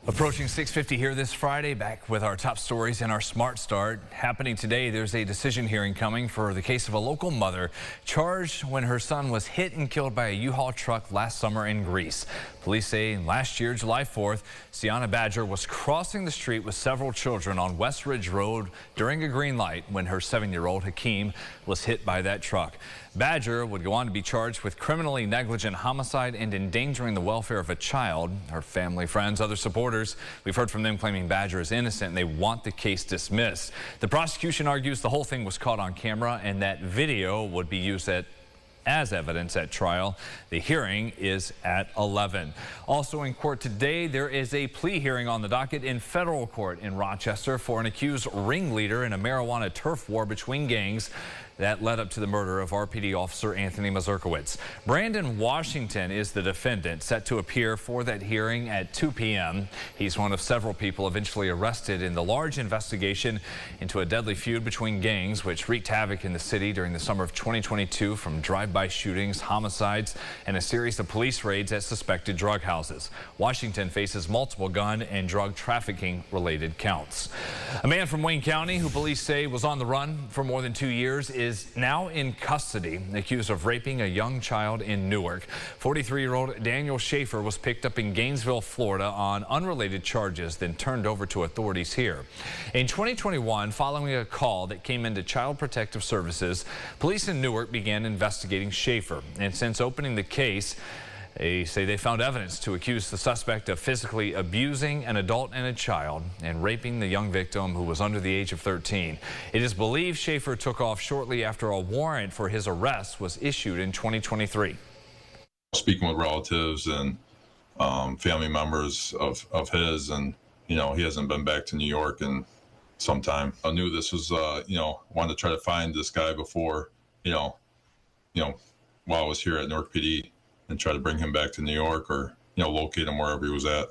Approaching 6:50 here this Friday, back with our top stories in our Smart Start. Happening today, there's a decision hearing coming for the case of a local mother charged when her son was hit and killed by a U-Haul truck last summer in Greece. Police say last year, July 4th, Siana Badger was crossing the street with several children on West Ridge Road during a green light when her 7-year-old Hakeem was hit by that truck. Badger would go on to be charged with criminally negligent homicide and endangering the welfare of a child. Her family, friends, other supporters, we've heard from them claiming Badger is innocent and they want the case dismissed. The prosecution argues the whole thing was caught on camera and that video would be used as evidence at trial. The hearing is at 11. Also in court today, there is a plea hearing on the docket in federal court in Rochester for an accused ringleader in a marijuana turf war between gangs that led up to the murder of RPD officer Anthony Mazurkowitz. Brandon Washington is the defendant, set to appear for that hearing at 2 p.m. He's one of several people eventually arrested in the large investigation into a deadly feud between gangs which wreaked havoc in the city during the summer of 2022, from drive-by shootings, homicides, and a series of police raids at suspected drug houses. Washington faces multiple gun and drug trafficking related counts. A man from Wayne County who police say was on the run for more than 2 years is now in custody, accused of raping a young child in Newark. 43-year-old Daniel Schaefer was picked up in Gainesville, Florida on unrelated charges, then turned over to authorities here. In 2021, following a call that came into Child Protective Services, police in Newark began investigating Schaefer. And since opening the case, they say they found evidence to accuse the suspect of physically abusing an adult and a child and raping the young victim, who was under the age of 13. It is believed Schaefer took off shortly after a warrant for his arrest was issued in 2023. Speaking with relatives and family members of his, and he hasn't been back to New York in some time. I knew this was wanted to try to find this guy before while I was here at Newark PD, and try to bring him back to New York, or locate him wherever he was at.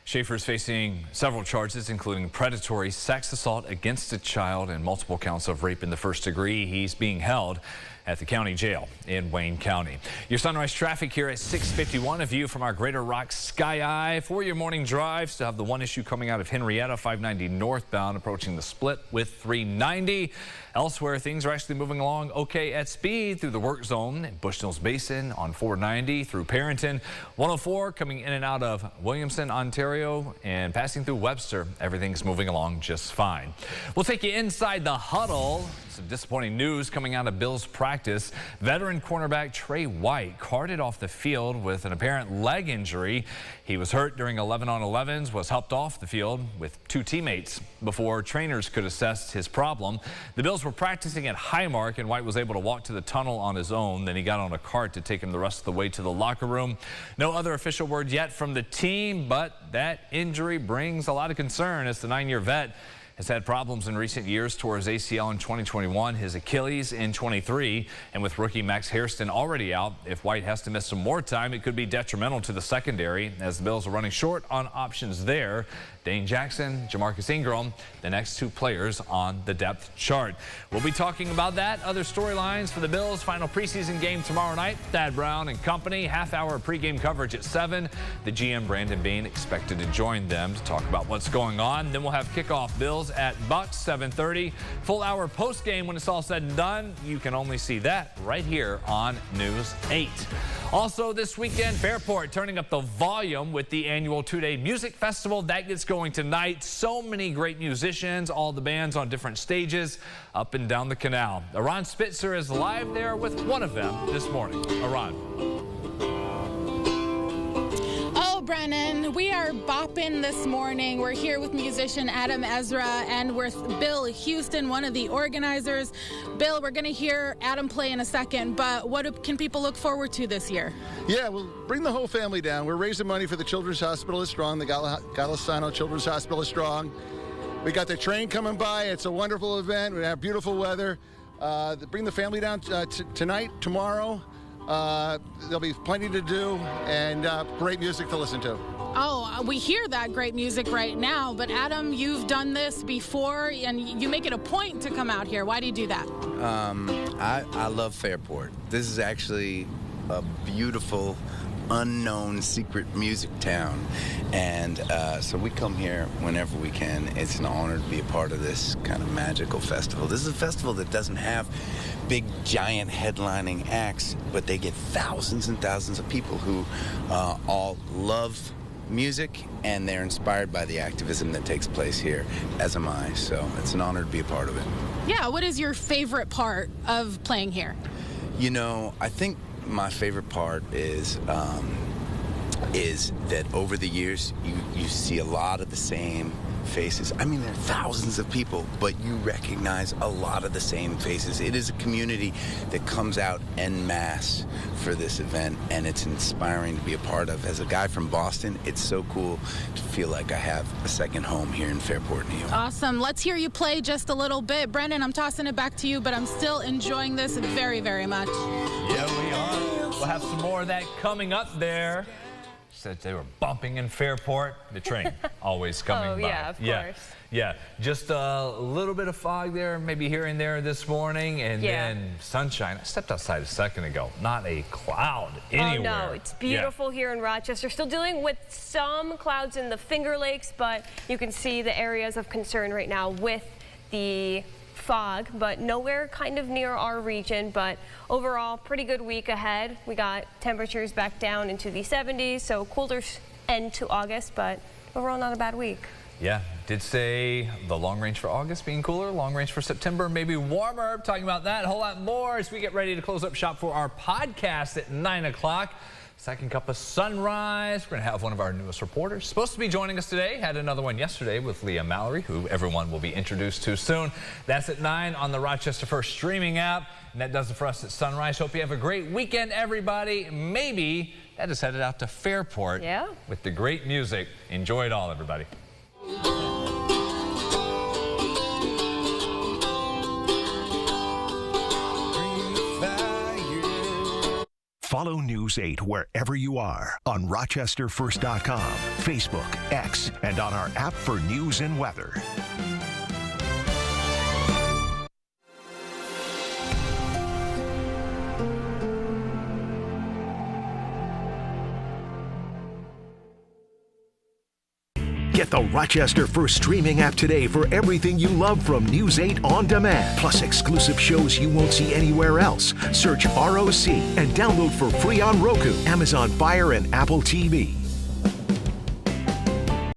Schaefer is facing several charges, including predatory sex assault against a child and multiple counts of rape in the first degree. He's being held at the county jail in Wayne County. Your sunrise traffic here at 6:51. A view from our Greater Rock Sky Eye for your morning drive. Still have the one issue coming out of Henrietta, 590 northbound, approaching the split with 390. Elsewhere, things are actually moving along okay at speed through the work zone in Bushnell's Basin on 490 through Perrington. 104 coming in and out of Williamson, Ontario, and passing through Webster. Everything's moving along just fine. We'll take you inside the huddle. Some disappointing news coming out of Bills practice. Veteran cornerback Trey White carted off the field with an apparent leg injury. He was hurt during 11-on-11s, was helped off the field with two teammates before trainers could assess his problem. The Bills were practicing at Highmark, and White was able to walk to the tunnel on his own. Then he got on a cart to take him the rest of the way to the locker room. No other official word yet from the team, but that injury brings a lot of concern as the 9-year vet has had problems in recent years. Tore his ACL in 2021, his Achilles in 23, and with rookie Max Hairston already out, if White has to miss some more time, it could be detrimental to the secondary, as the Bills are running short on options there. Dane Jackson, Jamarcus Ingram, the next two players on the depth chart. We'll be talking about that, other storylines for the Bills' final preseason game tomorrow night. Thad Brown and company, half-hour pregame coverage at 7. The GM, Brandon Beane, expected to join them to talk about what's going on. Then we'll have kickoff Bills at Bucks, 7:30. Full hour post-game when it's all said and done. You can only see that right here on News 8. Also this weekend, Fairport turning up the volume with the annual 2-day music festival. That gets going tonight. So many great musicians, all the bands on different stages up and down the canal. Aron Spitzer is live there with one of them this morning. Aron. Oh, Brennan, we are bopping this morning. We're here with musician Adam Ezra and with Bill Houston, one of the organizers. Bill, we're going to hear Adam play in a second, but what can people look forward to this year? Yeah, we'll bring the whole family down. We're raising money for the Children's Hospital is Strong. The Golisano Children's Hospital is Strong. We got the train coming by. It's a wonderful event. We have beautiful weather. Bring the family down tonight, tomorrow. There'll be plenty to do and great music to listen to. Oh, we hear that great music right now, but Adam, you've done this before and you make it a point to come out here. Why do you do that? I love Fairport. This is actually a beautiful unknown secret music town. And so we come here whenever we can. It's an honor to be a part of this kind of magical festival. This is a festival that doesn't have big, giant headlining acts, but they get thousands and thousands of people who all love music, and they're inspired by the activism that takes place here, as am I. So it's an honor to be a part of it. Yeah, what is your favorite part of playing here? You know, I think my favorite part is that over the years, you see a lot of the same faces. I mean, there are thousands of people, but you recognize a lot of the same faces. It is a community that comes out en masse for this event, and it's inspiring to be a part of. As a guy from Boston, it's so cool to feel like I have a second home here in Fairport, New York. Awesome. Let's hear you play just a little bit. Brendan, I'm tossing it back to you, but I'm still enjoying this very, very much. Yeah, we are. We'll have some more of that coming up there. Said they were bumping in Fairport. The train always coming by. Yeah, of course. Yeah, just a little bit of fog there, maybe here and there this morning, and then sunshine. I stepped outside a second ago. Not a cloud anywhere. Oh, no, it's beautiful here in Rochester. Still dealing with some clouds in the Finger Lakes, but you can see the areas of concern right now with the fog, but nowhere kind of near our region. But overall, pretty good week ahead. We got temperatures back down into the 70s, so cooler end to August, but overall not a bad week. Yeah, did say the long range for August being cooler, long range for September maybe warmer. Talking about that, a whole lot more as we get ready to close up shop for our podcast at 9 o'clock. Second cup of sunrise. We're going to have one of our newest reporters supposed to be joining us today. Had another one yesterday with Leah Mallory, who everyone will be introduced to soon. That's at 9 on the Rochester First streaming app. And that does it for us at Sunrise. Hope you have a great weekend, everybody. Maybe that is headed out to Fairport with the great music. Enjoy it all, everybody. Follow News 8 wherever you are on RochesterFirst.com, Facebook, X, and on our app for news and weather. Get the Rochester First streaming app today for everything you love from News 8 On Demand, plus exclusive shows you won't see anywhere else. Search ROC and download for free on Roku, Amazon Fire, and Apple TV.